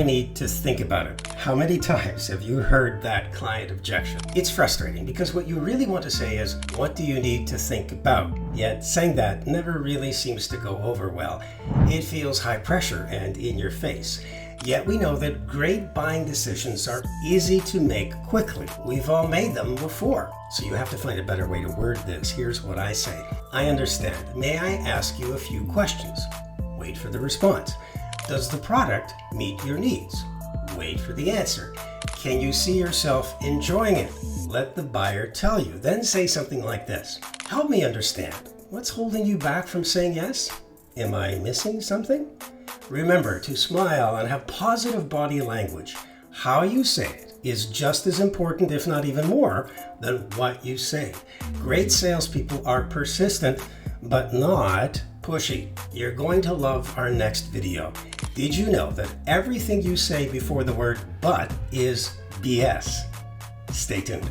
I need to think about it. How many times have you heard that client objection? It's frustrating because what you really want to say is, what do you need to think about? Yet saying that never really seems to go over well. It feels high pressure and in your face. Yet we know that great buying decisions are easy to make quickly. We've all made them before. So you have to find a better way to word this. Here's what I say. I understand. May I ask you a few questions? Wait for the response. Does the product meet your needs? Wait for the answer. Can you see yourself enjoying it? Let the buyer tell you. Then say something like this. Help me understand. What's holding you back from saying yes? Am I missing something? Remember to smile and have positive body language. How you say it is just as important, if not even more, than what you say. Great salespeople are persistent, but not pushy. You're going to love our next video. Did you know that everything you say before the word but is BS? Stay tuned.